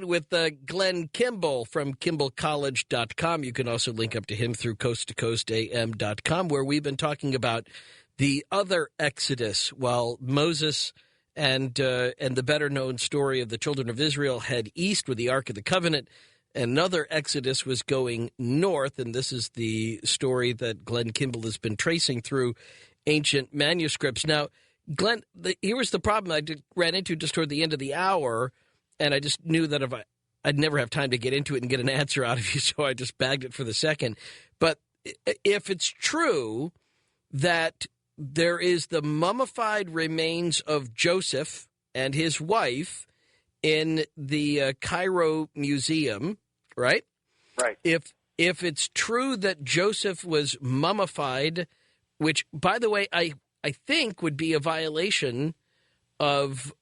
With Glenn Kimball from KimballCollege.com. You can also link up to him through coasttocoastam.com, where we've been talking about the other Exodus, while Moses and the better-known story of the children of Israel head east with the Ark of the Covenant. Another Exodus was going north, and this is the story that Glenn Kimball has been tracing through ancient manuscripts. Now, Glenn, here was the problem I ran into just toward the end of the hour, and I just knew that I'd never have time to get into it and get an answer out of you, so I just bagged it for the second. But if it's true that there is the mummified remains of Joseph and his wife in the Cairo Museum, right? Right. If it's true that Joseph was mummified, which, by the way, I think would be a violation of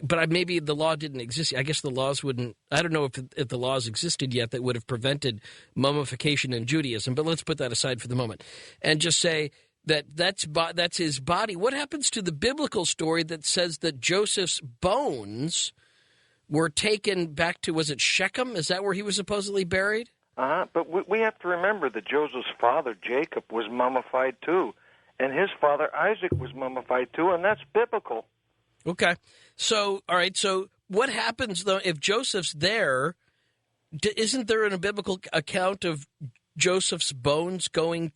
but maybe the law didn't exist. I guess the laws wouldn't. I don't know if the laws existed yet that would have prevented mummification in Judaism. But let's put that aside for the moment and just say that's his body. What happens to the biblical story that says that Joseph's bones were taken back to, was it Shechem? Is that where he was supposedly buried? But we have to remember that Joseph's father, Jacob, was mummified too. And his father, Isaac, was mummified too, and that's biblical. Okay. So, all right. So what happens, though, if Joseph's there? Isn't there a biblical account of Joseph's bones going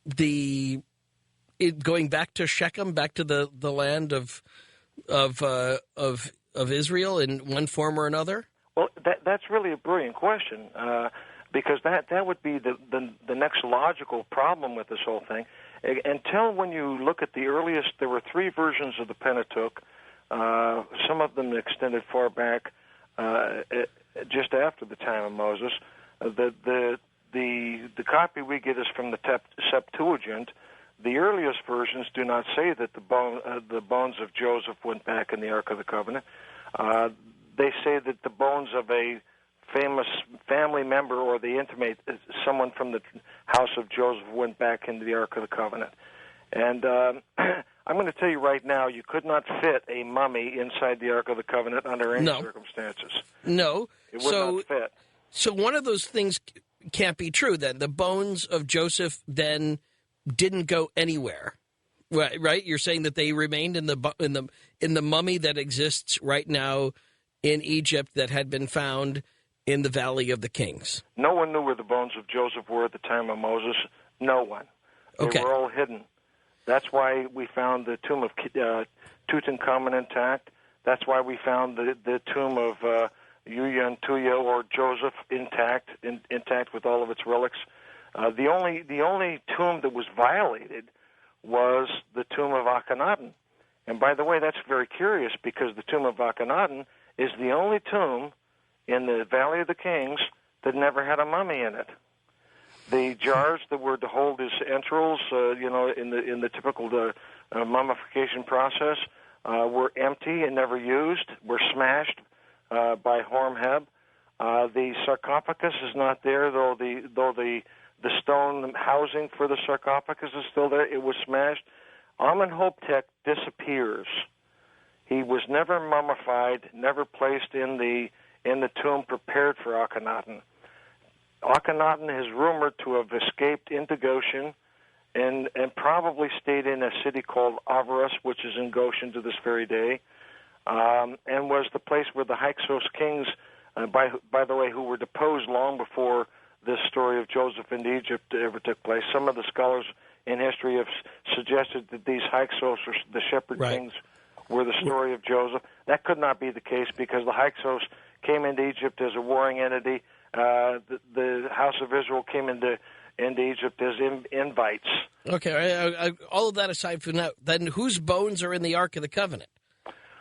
back to Shechem, back to the land of Israel in one form or another? Well, that's really a brilliant question, because that would be the next logical problem with this whole thing. Until when you look at the earliest, there were three versions of the Pentateuch. Some of them extended far back, just after the time of Moses. The copy we get is from the Septuagint. The earliest versions do not say that the bones of Joseph went back in the Ark of the Covenant. They say that the bones of a famous family member or the intimate, someone from the house of Joseph, went back into the Ark of the Covenant. And I'm going to tell you right now, you could not fit a mummy inside the Ark of the Covenant under any circumstances. No. It would not fit. So one of those things can't be true then. The bones of Joseph then didn't go anywhere. Right? You're saying that they remained in the mummy that exists right now in Egypt that had been found in the Valley of the Kings. No one knew where the bones of Joseph were at the time of Moses. No one. They were all hidden. That's why we found the tomb of Tutankhamun intact. That's why we found the tomb of Yuya and Tuya, or Joseph, intact with all of its relics. The only tomb that was violated was the tomb of Akhenaten. And by the way, that's very curious, because the tomb of Akhenaten is the only tomb in the Valley of the Kings that never had a mummy in it. The jars that were to hold his entrails, in the typical mummification process, were empty and never used, were smashed by Horemheb. The sarcophagus is not there, though the stone housing for the sarcophagus is still there. It was smashed. Amenhotep disappears. He was never mummified, never placed in the tomb prepared for Akhenaten. Akhenaten is rumored to have escaped into Goshen and probably stayed in a city called Avaris, which is in Goshen to this very day, and was the place where the Hyksos kings, by the way, who were deposed long before this story of Joseph in Egypt ever took place. Some of the scholars in history have suggested that these Hyksos, or the shepherd kings, were the story of Joseph. That could not be the case, because the Hyksos came into Egypt as a warring entity. The house of Israel came into Egypt as invites. Okay, all of that aside from that, then whose bones are in the Ark of the Covenant?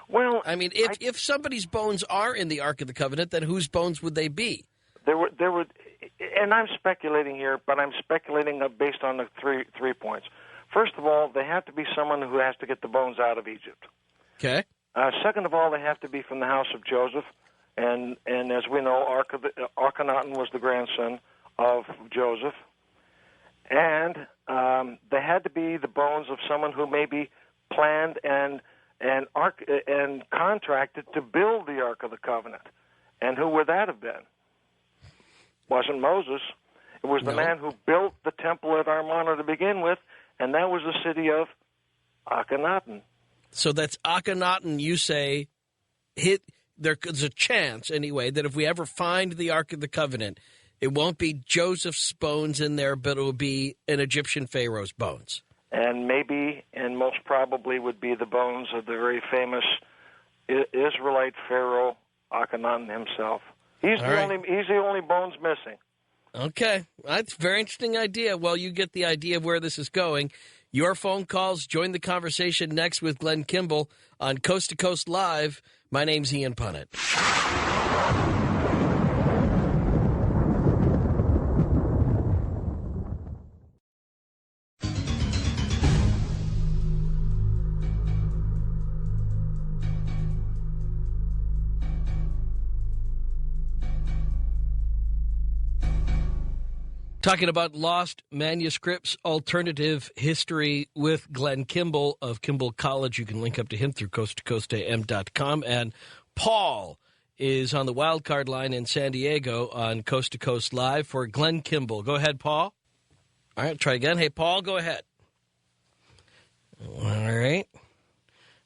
Well, I mean, if somebody's bones are in the Ark of the Covenant, then whose bones would they be? There were, and I'm speculating here, but I'm speculating based on the three points. First of all, they have to be someone who has to get the bones out of Egypt. Okay. Second of all, they have to be from the house of Joseph, and as we know, Akhenaten was the grandson of Joseph, and they had to be the bones of someone who maybe planned and and contracted to build the Ark of the Covenant. And who would that have been? Wasn't Moses. It was the man who built the temple at Amarna to begin with, and that was the city of Akhenaten. So that's Akhenaten, you say, there's a chance, anyway, that if we ever find the Ark of the Covenant, it won't be Joseph's bones in there, but it will be an Egyptian pharaoh's bones. And maybe, and most probably, would be the bones of the very famous Israelite pharaoh Akhenaten himself. He's the only bones missing. Okay, that's a very interesting idea. Well, you get the idea of where this is going. Your phone calls, join the conversation next with Glenn Kimball on Coast to Coast Live. My name's Ian Punnett. Talking about lost manuscripts, alternative history with Glenn Kimball of Kimball College. You can link up to him through coasttocoastam.com. And Paul is on the wildcard line in San Diego on Coast to Coast Live for Glenn Kimball. Go ahead, Paul. All right, try again. Hey, Paul, go ahead. All right.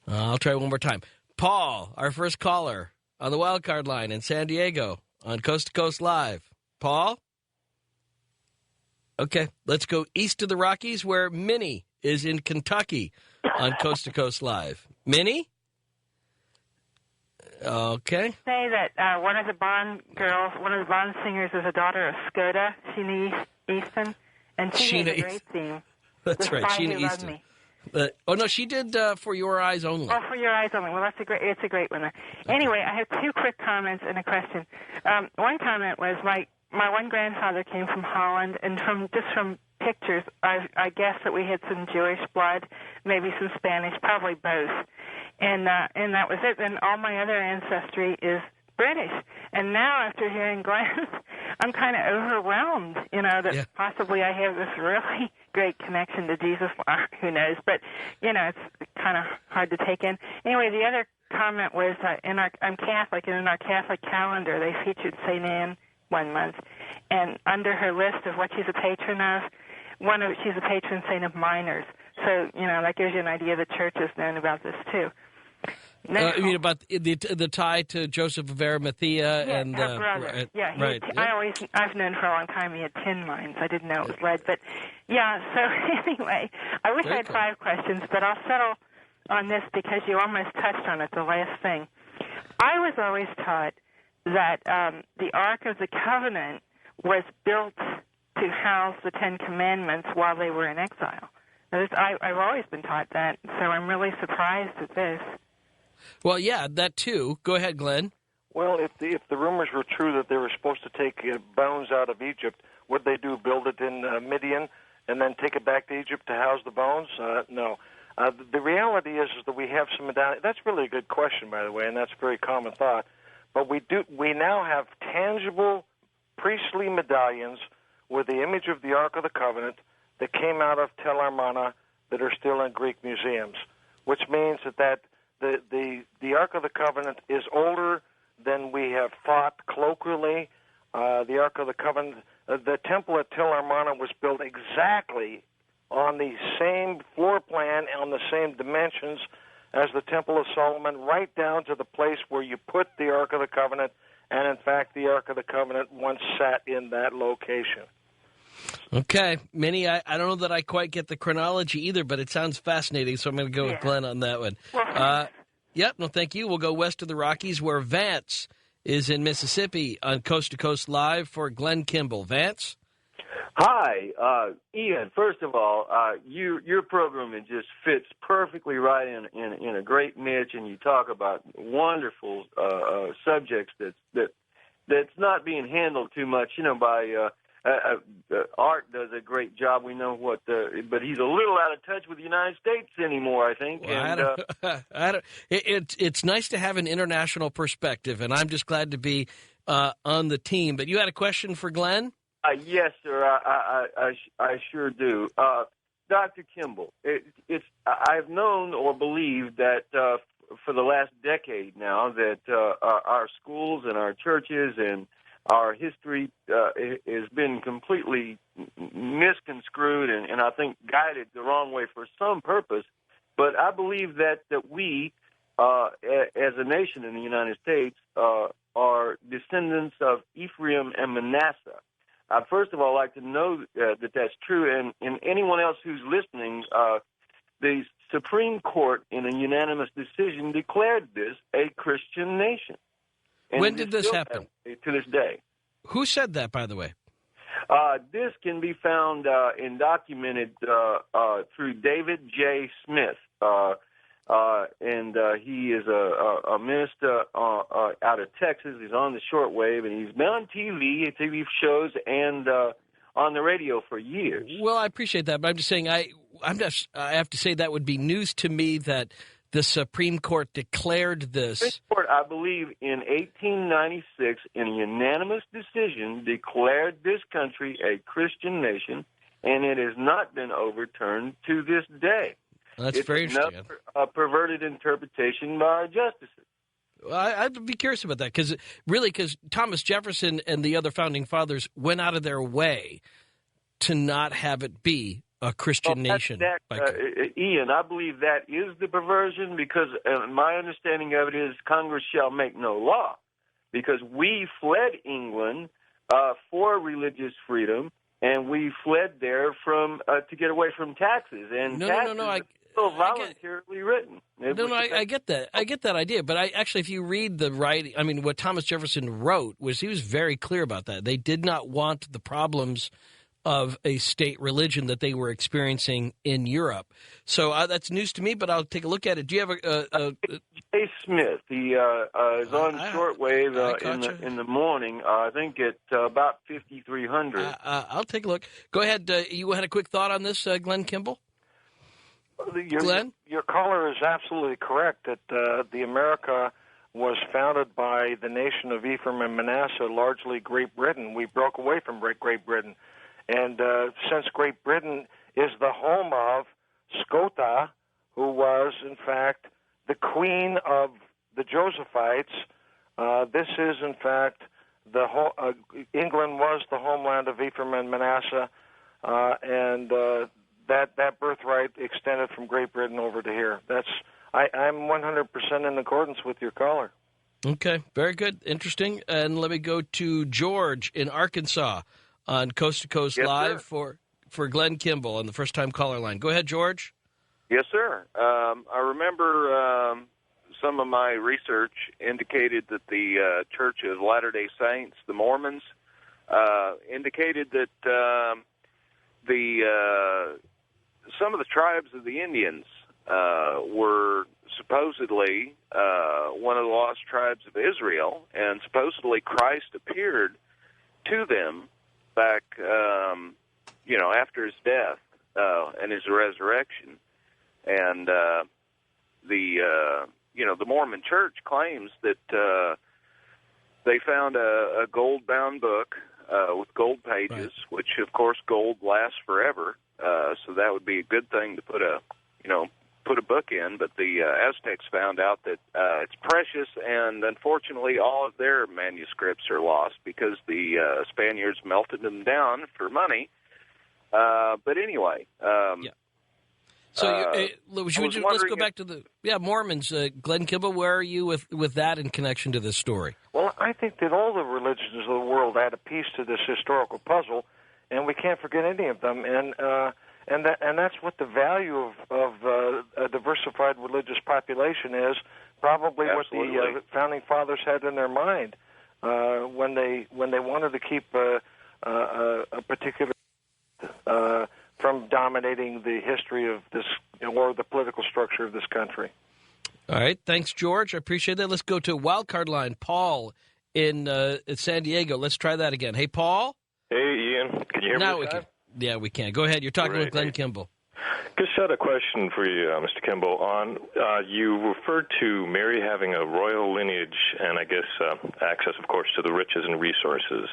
I'll try one more time. Paul, our first caller on the wildcard line in San Diego on Coast to Coast Live. Paul? Okay, let's go east of the Rockies where Minnie is in Kentucky on Coast to Coast Live. Minnie? Okay. Say that one of the Bond singers is a daughter of Skoda, Sheena Easton, and she had a great theme. That's right, Sheena Easton. No, she did For Your Eyes Only. Oh, For Your Eyes Only. Well, it's a great one. Anyway, I have two quick comments and a question. One comment was my one grandfather came from Holland, and from pictures, I guess that we had some Jewish blood, maybe some Spanish, probably both, and that was it. And all my other ancestry is British. And now, after hearing Glenn, I'm kind of overwhelmed, that possibly I have this really great connection to Jesus. Who knows? But it's kind of hard to take in. Anyway, the other comment was I'm Catholic, and in our Catholic calendar, they featured St. Anne 1 month, and under her list of what she's a patron of, she's a patron saint of minors. So that gives you an idea. The church has known about this too. You mean about the tie to Joseph of Arimathea and her brother? Right. I've known for a long time he had tin mines. I didn't know it was lead, but yeah. So anyway, I wish I had 5 questions, but I'll settle on this because you almost touched on it. The last thing, I was always taught that the Ark of the Covenant was built to house the 10 Commandments while they were in exile. I've always been taught that, so I'm really surprised at this. Well, yeah, that too. Go ahead, Glenn. Well, if the rumors were true that they were supposed to take bones out of Egypt, would they build it in Midian and then take it back to Egypt to house the bones? No. The reality is that we have some medallions. That's really a good question, by the way, and that's a very common thought. But we now have tangible priestly medallions with the image of the Ark of the Covenant that came out of Tel Amarna that are still in Greek museums, which means that the Ark of the Covenant is older than we have thought colloquially. The Ark of the Covenant, the temple at Tel Amarna was built exactly on the same floor plan, on the same dimensions as the Temple of Solomon, right down to the place where you put the Ark of the Covenant, and in fact, the Ark of the Covenant once sat in that location. Okay. Minnie, I don't know that I quite get the chronology either, but it sounds fascinating, so I'm going to go with Glenn on that one. Thank you. We'll go west of the Rockies, where Vance is in Mississippi on Coast to Coast Live for Glenn Kimball. Vance? Hi, Ian. First of all, your program just fits perfectly right in a great niche, and you talk about wonderful subjects that's not being handled too much, by Art does a great job. We know but he's a little out of touch with the United States anymore, I think. Well, it's nice to have an international perspective, and I'm just glad to be on the team. But you had a question for Glenn? Yes, sir. I sure do. Dr. Kimball, I've known or believed that for the last decade now that our schools and our churches and our history has been completely misconstrued and I think guided the wrong way for some purpose. But I believe that we, as a nation in the United States, are descendants of Ephraim and Manasseh. I'd first of all like to know that that's true, and anyone else who's listening, the Supreme Court, in a unanimous decision, declared this a Christian nation. And when did this happen? To this day. Who said that, by the way? This can be found and documented through David J. Smith, and he is a minister out of Texas. He's on the shortwave, and he's been on TV shows, and on the radio for years. Well, I appreciate that, but I'm just saying I have to say that would be news to me that the Supreme Court declared this. The Supreme Court, I believe, in 1896, in a unanimous decision, declared this country a Christian nation, and it has not been overturned to this day. That's very interesting. It's another perverted interpretation by our justices. Well, I'd be curious about that, because Thomas Jefferson and the other founding fathers went out of their way to not have it be a Christian nation. Ian, I believe that is the perversion, because my understanding of it is Congress shall make no law, because we fled England for religious freedom, and we fled there to get away from taxes. And taxes are still voluntarily written. I get that. I get that idea. But if you read the writing, I mean, what Thomas Jefferson wrote he was very clear about that. They did not want the problems of a state religion that they were experiencing in Europe. So that's news to me, but I'll take a look at it. Do you have a Jay Smith, he is on shortwave in the morning, I think at about 5,300. I'll take a look. Go ahead. You had a quick thought on this, Glenn Kimball? Glenn? Your caller is absolutely correct that the America was founded by the nation of Ephraim and Manasseh, largely Great Britain. We broke away from Great Britain. And since Great Britain is the home of Scotta, who was, in fact, the queen of the Josephites, this is, in fact, England was the homeland of Ephraim and Manasseh, and that birthright extended from Great Britain over to here. I'm 100% in accordance with your caller. Okay, very good, interesting. And let me go to George in Arkansas on Coast to Coast Live for Glenn Kimball on the first-time caller line. Go ahead, George. Yes, sir. I remember some of my research indicated that the Church of Latter-day Saints, the Mormons, indicated that some of the tribes of the Indians were supposedly one of the lost tribes of Israel, and supposedly Christ appeared to them back, after his death and his resurrection. And the Mormon Church claims that they found a gold-bound book with gold pages, which, of course, gold lasts forever. So that would be a good thing to put a book in. But the Aztecs found out that it's precious, and unfortunately, all of their manuscripts are lost because the Spaniards melted them down for money. But anyway, So let's go back to the Mormons. Glenn Kimball, where are you with that in connection to this story? Well, I think that all the religions of the world add a piece to this historical puzzle, and we can't forget any of them. And that's what the value of a diversified religious population is. Probably Absolutely. What the founding fathers had in their mind when they wanted to keep a particular from dominating the history of this or the political structure of this country. All right. Thanks, George. I appreciate that. Let's go to Wildcard Line. Paul in San Diego. Let's try that again. Hey, Paul. Hey, Ian. Can you hear me? Now we can. Yeah, we can. Go ahead. You're talking with Glenn Kimball. Just had a question for you, Mr. Kimball. You referred to Mary having a royal lineage and, I guess, access, of course, to the riches and resources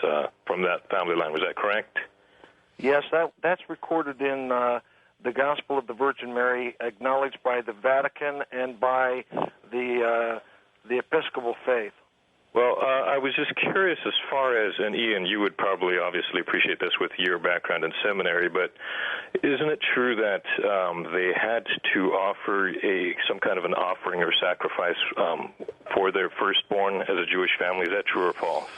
from that family line. Was that correct? Yes, that's recorded in the Gospel of the Virgin Mary acknowledged by the Vatican and by the Episcopal faith. Well, I was just curious as far as, and Ian, you would probably obviously appreciate this with your background in seminary, but isn't it true that they had to offer some kind of an offering or sacrifice for their firstborn as a Jewish family? Is that true or false?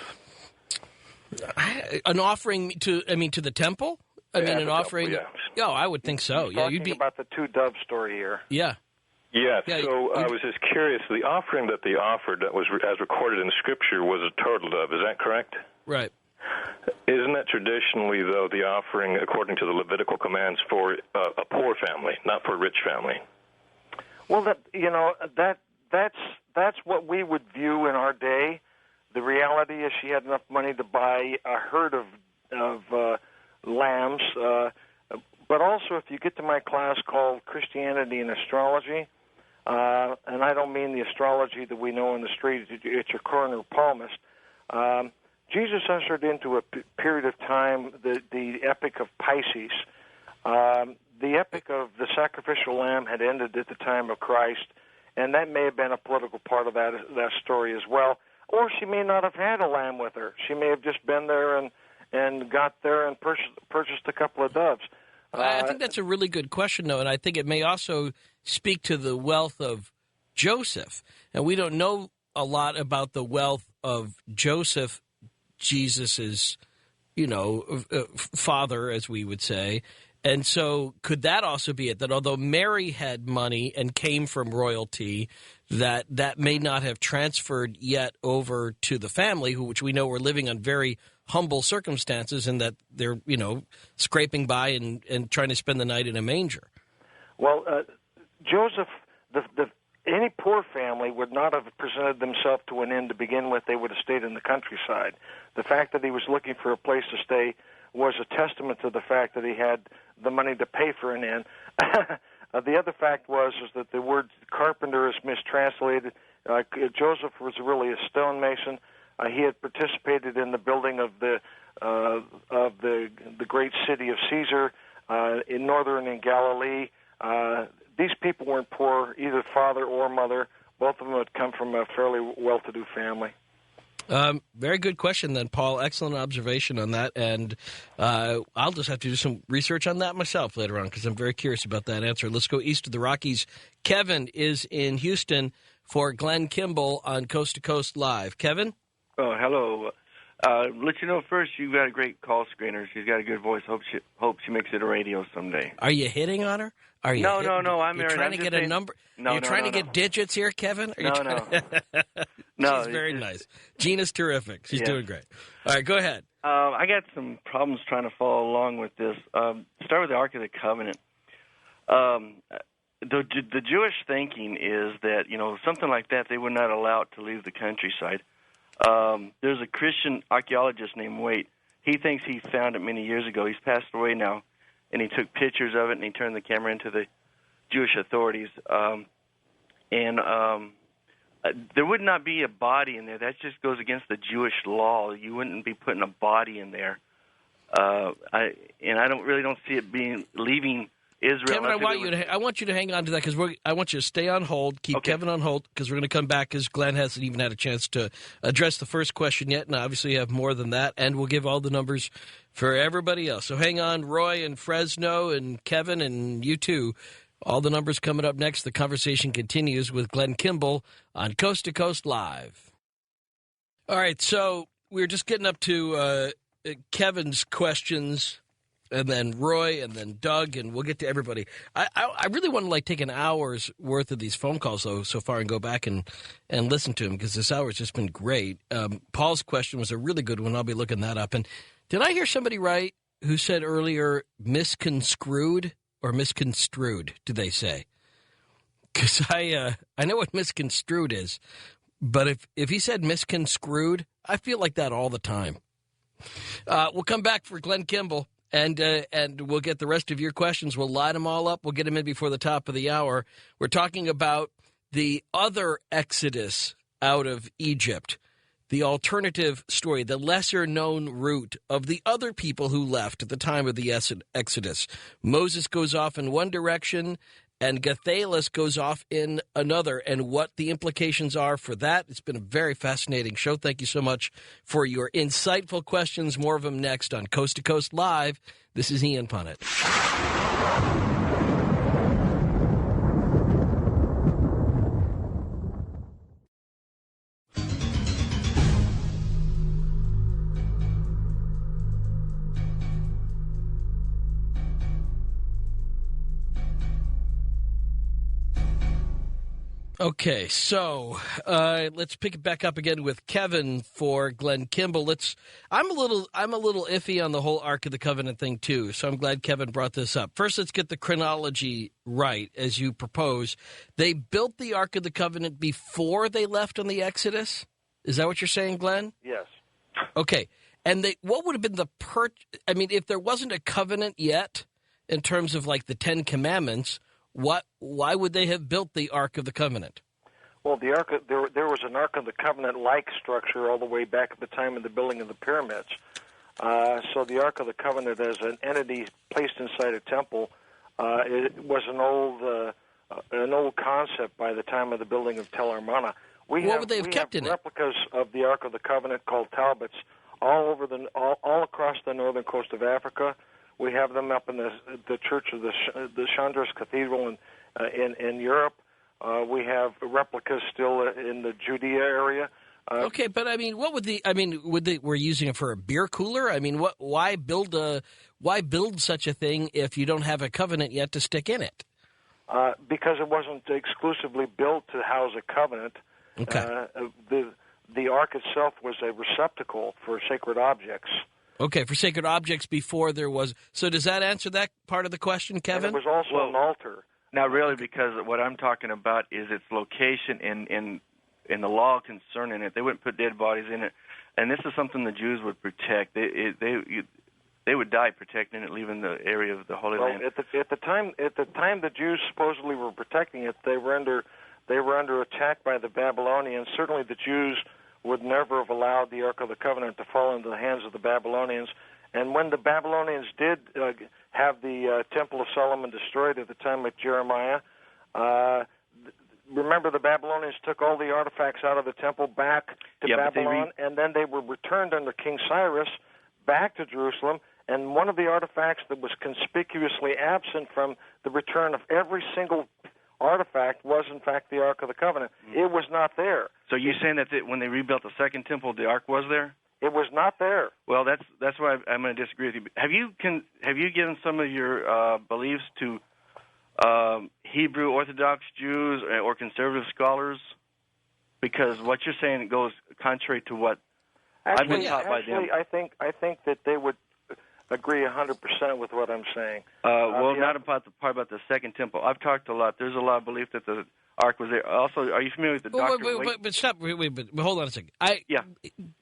An offering to the temple? An offering? Temple, yeah. Oh, I would think so. Yeah, you'd be about the two doves story here. Yeah. Yeah, so I was just curious. The offering that they offered that was as recorded in Scripture was a turtle dove. Is that correct? Right. Isn't that traditionally, though, the offering, according to the Levitical commands, for a poor family, not for a rich family? Well, that's what we would view in our day. The reality is she had enough money to buy a herd of lambs. But also, if you get to my class called Christianity and Astrology, and I don't mean the astrology that we know in the street at your corner palmist, Jesus ushered into a period of time, the epic of Pisces. The epic of the sacrificial lamb had ended at the time of Christ, and that may have been a political part of that story as well. Or she may not have had a lamb with her. She may have just been there and got there and purchased a couple of doves. I think that's a really good question, though, and I think it may also speak to the wealth of Joseph. And we don't know a lot about the wealth of Joseph, Jesus's, father, as we would say. And so could that also be it, that although Mary had money and came from royalty, that may not have transferred yet over to the family, which we know were living on very humble circumstances, and that they're, scraping by and trying to spend the night in a manger? Well, Joseph, any poor family would not have presented themselves to an inn to begin with. They would have stayed in the countryside. The fact that he was looking for a place to stay was a testament to the fact that he had the money to pay for an inn. The other fact is that the word carpenter is mistranslated. Joseph was really a stonemason. He had participated in the building of the great city of Caesar in northern and Galilee. These people weren't poor, either father or mother. Both of them had come from a fairly well-to-do family. Very good question then, Paul. Excellent observation on that. And I'll just have to do some research on that myself later on because I'm very curious about that answer. Let's go east of the Rockies. Kevin is in Houston for Glenn Kimball on Coast to Coast Live. Kevin? Oh, hello. Let you know first, you've got a great call screener. She's got a good voice. Hope she makes it a radio someday. Are you hitting on her? Are you? No. I'm trying to get a number. You're trying to get digits here, Kevin? No. She's very nice. Gina's terrific. She's doing great. All right, go ahead. I got some problems trying to follow along with this. Start with the Ark of the Covenant. The Jewish thinking is that something like that they would not allow it to leave the countryside. There's a Christian archaeologist named Waite. He thinks he found it many years ago. He's passed away now, and he took pictures of it, and he turned the camera into the Jewish authorities. There would not be a body in there. That just goes against the Jewish law. You wouldn't be putting a body in there. I don't see it leaving Israel. Kevin, I want you to hang on to that because I want you to stay on hold. Keep Kevin on hold because we're going to come back because Glenn hasn't even had a chance to address the first question yet, and obviously you have more than that, and we'll give all the numbers for everybody else. So hang on, Roy and Fresno and Kevin and you too. All the numbers coming up next. The conversation continues with Glenn Kimball on Coast to Coast Live. All right, so we're just getting up to Kevin's questions, and then Roy, and then Doug, and we'll get to everybody. I really want to take an hour's worth of these phone calls though so far and go back and listen to them because this hour's just been great. Paul's question was a really good one. I'll be looking that up. And did I hear somebody right who said earlier misconstrued? Or misconstrued, do they say? Because I know what misconstrued is, but if he said misconstrued, I feel like that all the time. We'll come back for Glenn Kimball, and we'll get the rest of your questions. We'll line them all up. We'll get them in before the top of the hour. We're talking about the other exodus out of Egypt, the alternative story, the lesser-known route of the other people who left at the time of the Exodus. Moses goes off in one direction, and Gathaeus goes off in another, and what the implications are for that. It's been a very fascinating show. Thank you so much for your insightful questions. More of them next on Coast to Coast Live. This is Ian Punnett. Okay, so let's pick it back up again with Kevin for Glenn Kimball. I'm a little iffy on the whole Ark of the Covenant thing too, so I'm glad Kevin brought this up. First, let's get the chronology right as you propose. They built the Ark of the Covenant before they left on the Exodus. Is that what you're saying, Glenn? Yes. Okay, and what would have been if there wasn't a covenant yet in terms of like the Ten Commandments? Why would they have built the Ark of the Covenant? Well, there was an Ark of the Covenant-like structure all the way back at the time of the building of the pyramids. So the Ark of the Covenant, as an entity placed inside a temple, it was an old concept by the time of the building of Tel Armana. What would they have kept in it? Replicas of the Ark of the Covenant called talbots all across the northern coast of Africa. We have them up in the Church of the Chandras Cathedral in Europe. We have replicas still in the Judea area. Okay, but what would we're using it for a beer cooler? Why build such a thing if you don't have a covenant yet to stick in it? Because it wasn't exclusively built to house a covenant. Okay. The Ark itself was a receptacle for sacred objects. Okay, for sacred objects before there was. So does that answer that part of the question, Kevin? And it was also an altar. Not really, because what I'm talking about is its location in the law concerning it. They wouldn't put dead bodies in it, and this is something the Jews would protect. They would die protecting it, leaving the area of the Holy Land. At the time the Jews supposedly were protecting it, they were under attack by the Babylonians. Certainly, the Jews would never have allowed the Ark of the Covenant to fall into the hands of the Babylonians. And when the Babylonians did have the Temple of Solomon destroyed at the time of Jeremiah, remember the Babylonians took all the artifacts out of the temple back to Babylon, and then they were returned under King Cyrus back to Jerusalem. And one of the artifacts that was conspicuously absent from the return of every single artifact was, in fact, the Ark of the Covenant. It was not there. So you're saying that when they rebuilt the second temple, the Ark was there? It was not there. Well, that's why I'm going to disagree with you. Have you given some of your beliefs to Hebrew Orthodox Jews or conservative scholars? Because what you're saying goes contrary to what I've been taught by them. I think that they would agree 100% with what I'm saying. Not about the part about the second temple. I've talked a lot. There's a lot of belief that the Ark was there. Also, are you familiar with the doctrine? But stop. But hold on a second.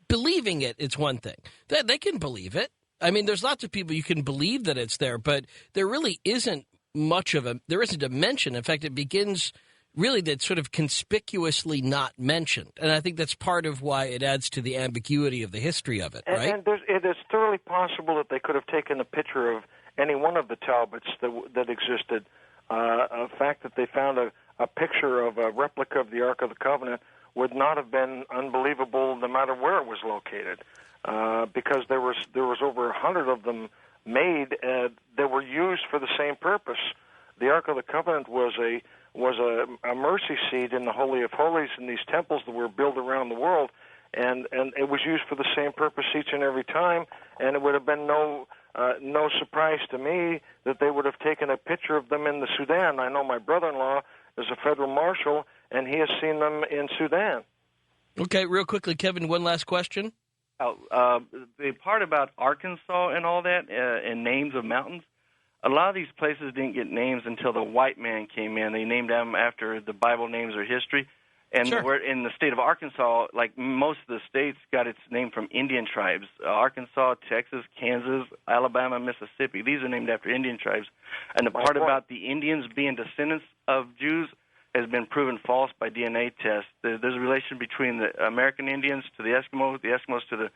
Believing it's one thing. They can believe it. There's lots of people you can believe that it's there, but there really isn't there isn't a mention. In fact, it begins really that's sort of conspicuously not mentioned. And I think that's part of why it adds to the ambiguity of the history of it, right? And it is thoroughly possible that they could have taken a picture of any one of the talbots that existed. The fact that they found a picture of a replica of the Ark of the Covenant would not have been unbelievable no matter where it was located, because there was over 100 of them made that were used for the same purpose. The Ark of the Covenant was a mercy seat in the Holy of Holies in these temples that were built around the world, and it was used for the same purpose each and every time, and it would have been no surprise to me that they would have taken a picture of them in the Sudan. I know my brother-in-law is a federal marshal, and he has seen them in Sudan. Okay, real quickly, Kevin, one last question. The part about Arkansas and all that, and names of mountains, a lot of these places didn't get names until the white man came in. They named them after the Bible names or history. And we're in the state of Arkansas, like most of the states, got its name from Indian tribes. Arkansas, Texas, Kansas, Alabama, Mississippi. These are named after Indian tribes. And the part about the Indians being descendants of Jews, has been proven false by DNA tests. There's a relation between the American Indians to the Eskimos to the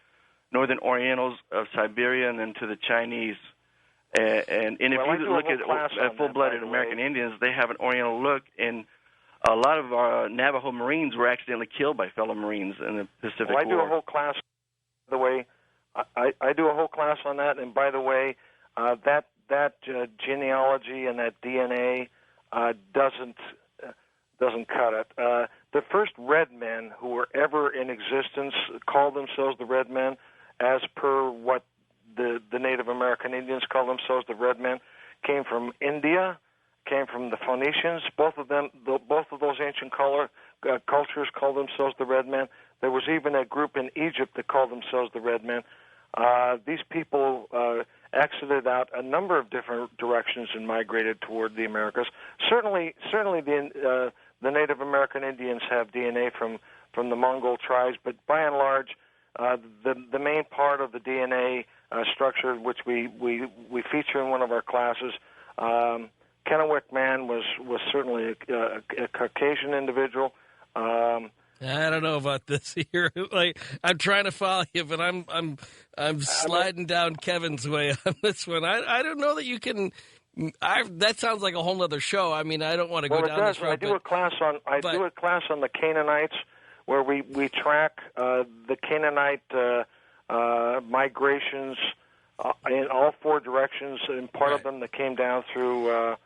Northern Orientals of Siberia, and then to the Chinese. And if you look at full-blooded American Indians, they have an Oriental look, and a lot of our Navajo Marines were accidentally killed by fellow Marines in the Pacific War. I do a whole class, by the way. I do a whole class on that, and by the way, that genealogy and that DNA doesn't cut it. The first red men who were ever in existence called themselves the red men, as per what the Native American Indians call themselves the red men, came from India, came from the Phoenicians. Both of those ancient cultures called themselves the red men. There was even a group in Egypt that called themselves the red men. These people exited out a number of different directions and migrated toward the Americas. Certainly, the Native American Indians have DNA from the Mongol tribes, but by and large, the main part of the DNA structure, which we feature in one of our classes, Kennewick man was certainly a Caucasian individual. I don't know about this here. Like, I'm trying to follow you, but I'm sliding down Kevin's way on this one. I don't know that you can. That sounds like a whole other show. I mean, I don't want to go down this road. I do a class on the Canaanites, where we track the Canaanite migrations in all four directions, and part of them that came down through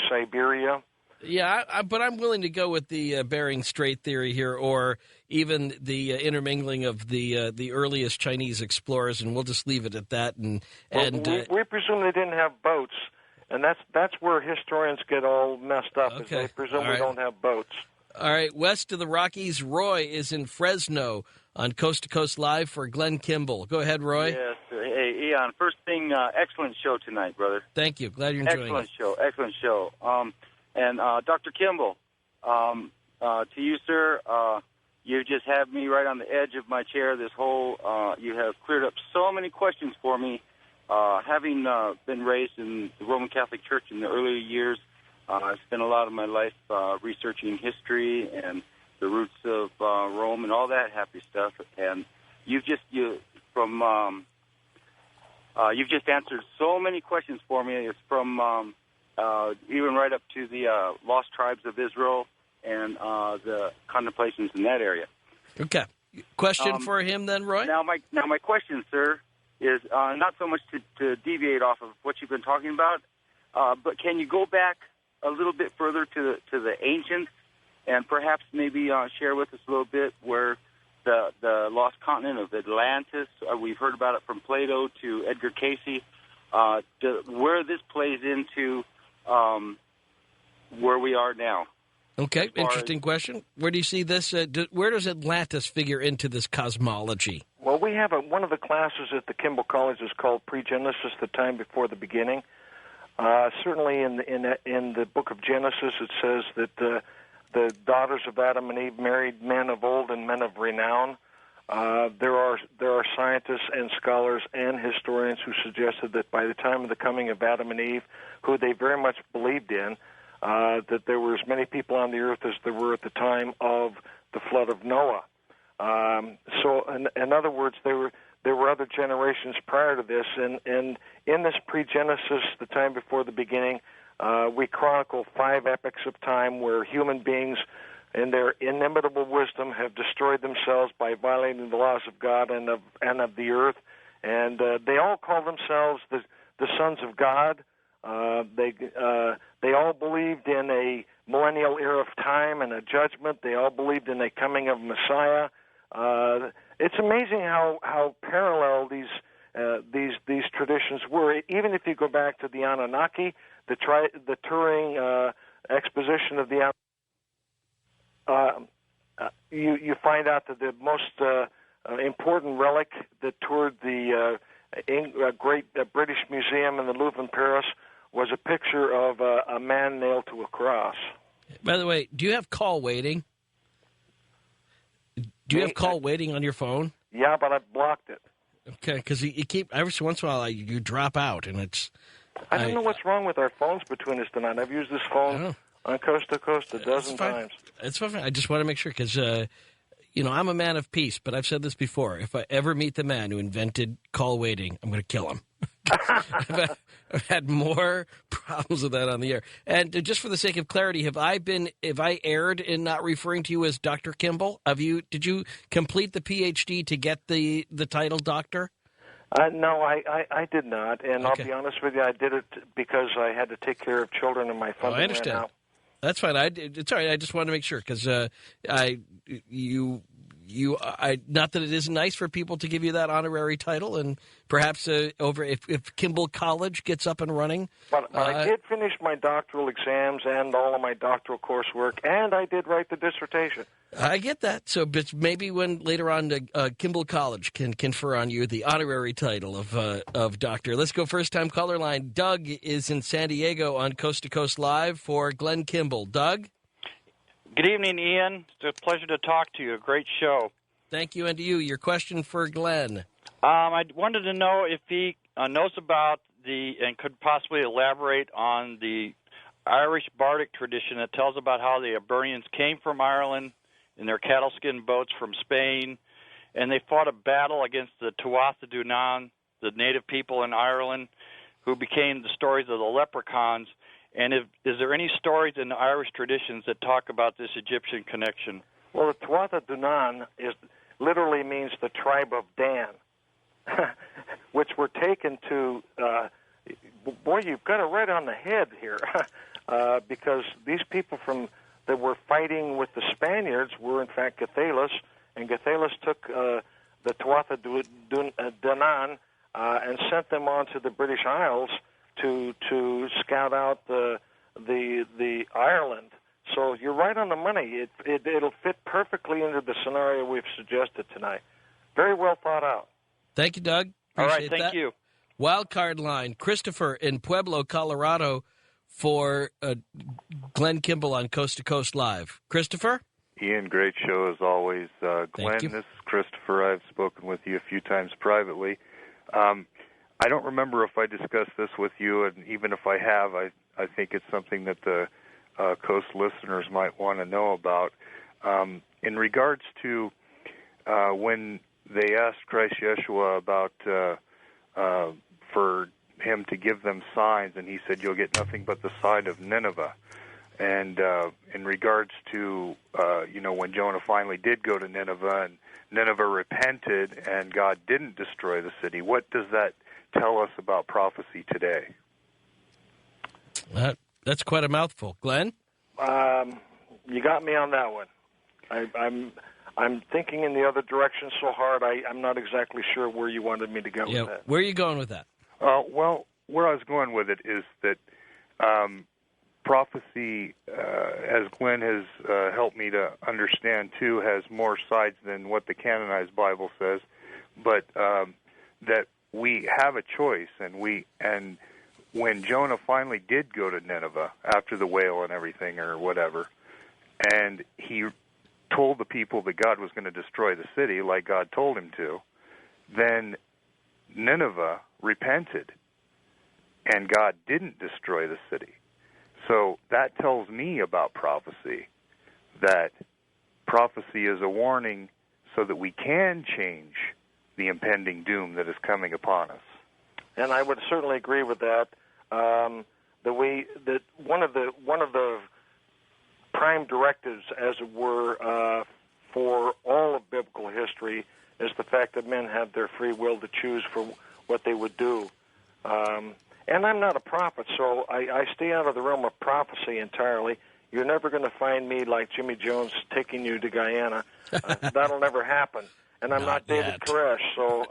Siberia. Yeah, but I'm willing to go with the Bering Strait theory here, or even the intermingling of the earliest Chinese explorers, and we'll just leave it at that. And we presume they didn't have boats, and that's where historians get all messed up. Okay. Is they presume we don't have boats. All right, west of the Rockies, Roy is in Fresno on Coast to Coast Live for Glenn Kimball. Go ahead, Roy. Yes. Hey, Ian. First thing, excellent show tonight, brother. Thank you. Glad you're enjoying it. Excellent show. And Dr. Kimball, to you, sir, you just have me right on the edge of my chair. You have cleared up so many questions for me. Having been raised in the Roman Catholic Church in the early years, I spent a lot of my life researching history and the roots of Rome and all that happy stuff. And you've just answered so many questions for me. It's from even right up to the lost tribes of Israel and the contemplations in that area. Okay. Question for him then, Roy? Now my question, sir, is not so much to deviate off of what you've been talking about, but can you go back a little bit further to the ancients and perhaps maybe share with us a little bit where the lost continent of Atlantis, we've heard about it from Plato to Edgar Cayce, where this plays into where we are now. Okay, interesting question. Where do you see this? Where does Atlantis figure into this cosmology? Well, we have one of the classes at the Kimball College is called Pre-Genesis, the time before the beginning. Certainly in the book of Genesis, it says that the daughters of Adam and Eve married men of old and men of renown. There are scientists and scholars and historians who suggested that by the time of the coming of Adam and Eve, who they very much believed in, that there were as many people on the earth as there were at the time of the flood of Noah. So, in other words, there were other generations prior to this, and in this pre-Genesis, the time before the beginning, we chronicle 5 epochs of time where human beings, in their inimitable wisdom, have destroyed themselves by violating the laws of God and of the earth, and they all call themselves the sons of God. They all believed in a millennial era of time and a judgment. They all believed in a coming of Messiah. It's amazing how parallel these traditions were. Even if you go back to the Anunnaki, the Turing exposition of the you find out that the most important relic that toured the great British Museum in the Louvre in Paris was a picture of a man nailed to a cross. By the way, do you have call waiting? Do you have call waiting on your phone? Yeah, but I've blocked it. Okay, because you keep, every once in a while, you drop out, and it's... I don't know what's wrong with our phones between us tonight. I've used this phone On Coast to Coast a dozen times. It's fine. I just want to make sure because, I'm a man of peace, but I've said this before. If I ever meet the man who invented call waiting, I'm going to kill him. I've had more problems with that on the air. And just for the sake of clarity, have I erred in not referring to you as Dr. Kimball? Did you complete the PhD to get the title doctor? No, I did not. And Okay. I'll be honest with you, I did it because I had to take care of children and my funding I understand. ran out. That's fine. It's all right. I just wanted to make sure because not that it isn't nice for people to give you that honorary title, and perhaps if Kimball College gets up and running. But I did finish my doctoral exams and all of my doctoral coursework, and I did write the dissertation. I get that. So but maybe when later on Kimball College can confer on you the honorary title of doctor. Let's go first time caller line. Doug is in San Diego on Coast to Coast Live for Glenn Kimball. Doug? Good evening, Ian. It's a pleasure to talk to you. A great show. Thank you, and to you. Your question for Glenn. I wanted to know if he knows about and could possibly elaborate on the Irish Bardic tradition that tells about how the Hibernians came from Ireland in their cattle skin boats from Spain, and they fought a battle against the Tuatha Dé Danann, the native people in Ireland, who became the stories of the leprechauns. And is there any stories in the Irish traditions that talk about this Egyptian connection? Well, the Tuatha Dé Danann literally means the tribe of Dan, which were taken to, boy, you've got it right on the head here, because these people that were fighting with the Spaniards were, in fact, Gathalis, and Gathalis took the Tuatha Dé Danann and sent them on to the British Isles to scout out the Ireland. So you're right on the money. It'll fit perfectly into the scenario we've suggested tonight. Very well thought out. Thank you, Doug. All Appreciate right, thank you. Wild card line. Christopher in Pueblo, Colorado for Glenn Kimball on Coast to Coast Live. Christopher? Ian, great show as always. Glenn, this is Christopher. I've spoken with you a few times privately. I don't remember if I discussed this with you, and even if I have, I think it's something that the Coast listeners might want to know about. In regards to when they asked Christ Yeshua about for him to give them signs, and he said, "You'll get nothing but the sign of Nineveh." And in regards to when Jonah finally did go to Nineveh, and Nineveh repented, and God didn't destroy the city, what does that tell us about prophecy today? That's quite a mouthful. Glenn? You got me on that one. I'm thinking in the other direction so hard, I'm not exactly sure where you wanted me to go with that. Where are you going with that? Well, where I was going with it is that prophecy, as Glenn has helped me to understand too, has more sides than what the canonized Bible says, but that we have a choice, and when Jonah finally did go to Nineveh after the whale and everything or whatever, and he told the people that God was going to destroy the city like God told him to, then Nineveh repented, and God didn't destroy the city. So that tells me about prophecy, that prophecy is a warning so that we can change the impending doom that is coming upon us. And I would certainly agree with that. One of the prime directives, as it were, for all of biblical history is the fact that men have their free will to choose for what they would do. And I'm not a prophet, so I stay out of the realm of prophecy entirely. You're never going to find me like Jimmy Jones taking you to Guyana. That'll never happen. And I'm not David Koresh, so...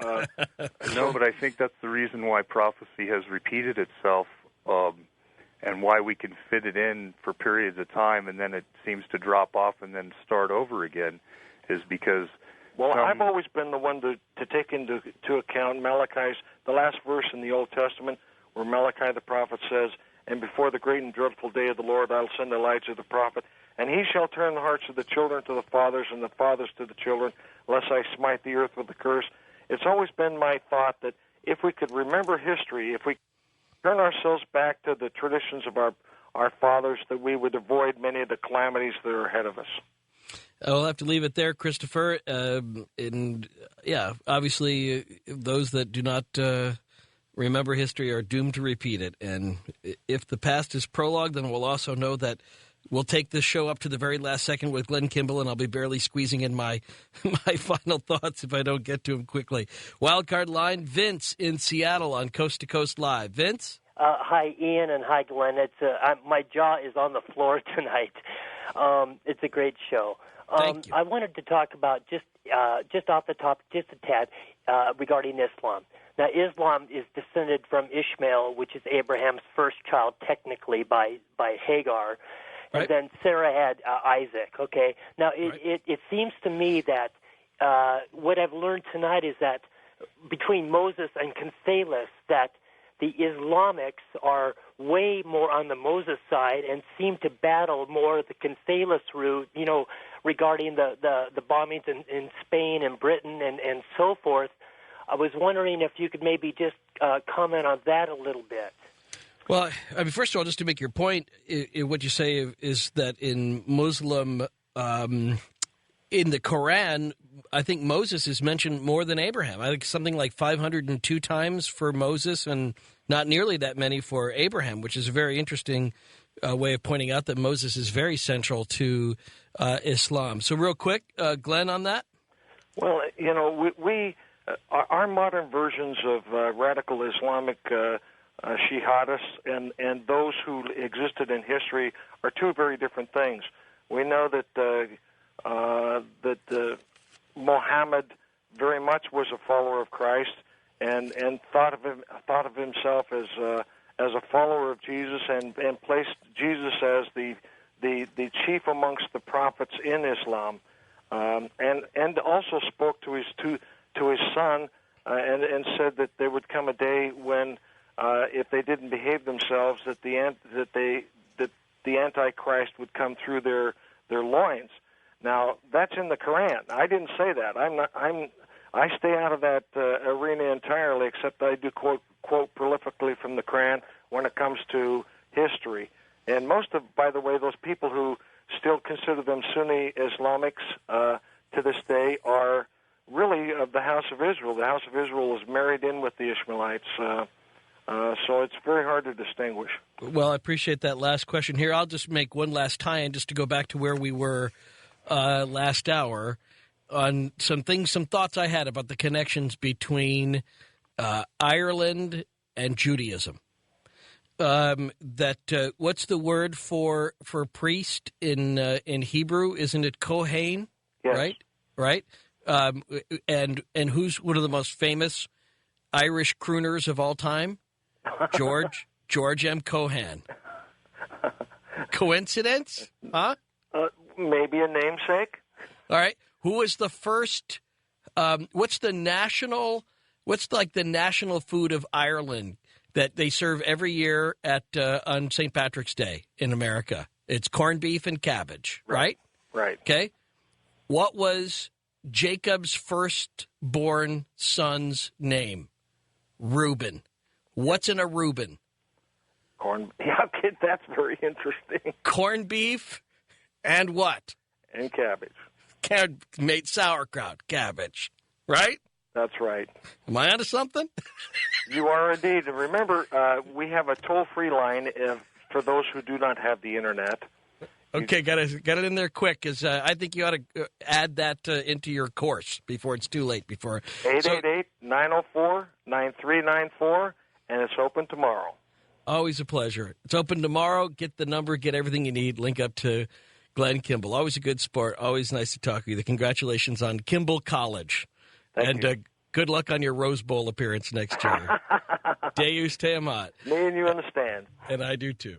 No, but I think that's the reason why prophecy has repeated itself, and why we can fit it in for periods of time, and then it seems to drop off and then start over again, is because... Well, I've always been the one to take into account Malachi's, the last verse in the Old Testament, where Malachi the prophet says, "And before the great and dreadful day of the Lord, I'll send Elijah the prophet, and he shall turn the hearts of the children to the fathers, and the fathers to the children, lest I smite the earth with a curse." It's always been my thought that if we could remember history, if we turn ourselves back to the traditions of our our fathers, that we would avoid many of the calamities that are ahead of us. I'll have to leave it there, Christopher. Obviously, those that do not remember history are doomed to repeat it. And if the past is prologue, then we'll also know that we'll take this show up to the very last second with Glenn Kimball, and I'll be barely squeezing in my final thoughts if I don't get to them quickly. Wildcard line, Vince in Seattle on Coast to Coast Live. Vince? Hi, Ian, and hi, Glenn. My jaw is on the floor tonight. It's a great show. Thank you. I wanted to talk about just off the top, just a tad, regarding Islam. Now, Islam is descended from Ishmael, which is Abraham's first child, technically by Hagar, and right. then Sarah had Isaac. Okay. Now, it seems to me that what I've learned tonight is that between Moses and Constellus, that the Islamics are way more on the Moses side and seem to battle more the Constellus route, regarding the bombings in Spain and Britain and so forth. I was wondering if you could maybe just comment on that a little bit. Well, first of all, just to make your point, what you say is that in Muslim, in the Quran, I think Moses is mentioned more than Abraham. I think something like 502 times for Moses and not nearly that many for Abraham, which is a very interesting way of pointing out that Moses is very central to Islam. So real quick, Glenn, on that? Well, our modern versions of radical Islamic jihadists and those who existed in history are two very different things. We know that Muhammad very much was a follower of Christ and thought of himself as a follower of Jesus and placed Jesus as the chief amongst the prophets in Islam, and also spoke to his son and said that there would come a day when if they didn't behave themselves that the Antichrist would come through their loins. Now, that's in the Quran. I didn't say that. I stay out of that arena entirely, except I do quote prolifically from the Quran when it comes to history. And most of, by the way, those people who still consider them Sunni Islamics to this day are really of the House of Israel. The House of Israel is married in with the Ishmaelites, so it's very hard to distinguish. Well, I appreciate that last question here. I'll just make one last tie-in just to go back to where we were last hour on some thoughts I had about the connections between Ireland and Judaism. What's the word for priest in Hebrew? Isn't it Kohen? Yes. Right. And who's one of the most famous Irish crooners of all time? George M. Cohan. Coincidence? Huh? Maybe a namesake. All right. Who was the first? What's the national food of Ireland that they serve every year on St. Patrick's Day in America? It's corned beef and cabbage, right? Right. Okay. What was Jacob's firstborn son's name? Reuben. What's in a Reuben? Yeah, kid, that's very interesting. Corned beef and what? And cabbage. Made sauerkraut, cabbage, right? That's right. Am I onto something? You are indeed. And remember, we have a toll-free line for those who do not have the Internet. Okay, got it in there quick, because I think you ought to add that into your course before it's too late. 888-904-9394, and it's open tomorrow. Always a pleasure. It's open tomorrow. Get the number, get everything you need, link up to Glenn Kimball. Always a good sport. Always nice to talk with you. Congratulations on Kimball College. Thank you. Good luck on your Rose Bowl appearance next year. Deus te amat. Me and you understand. And I do too.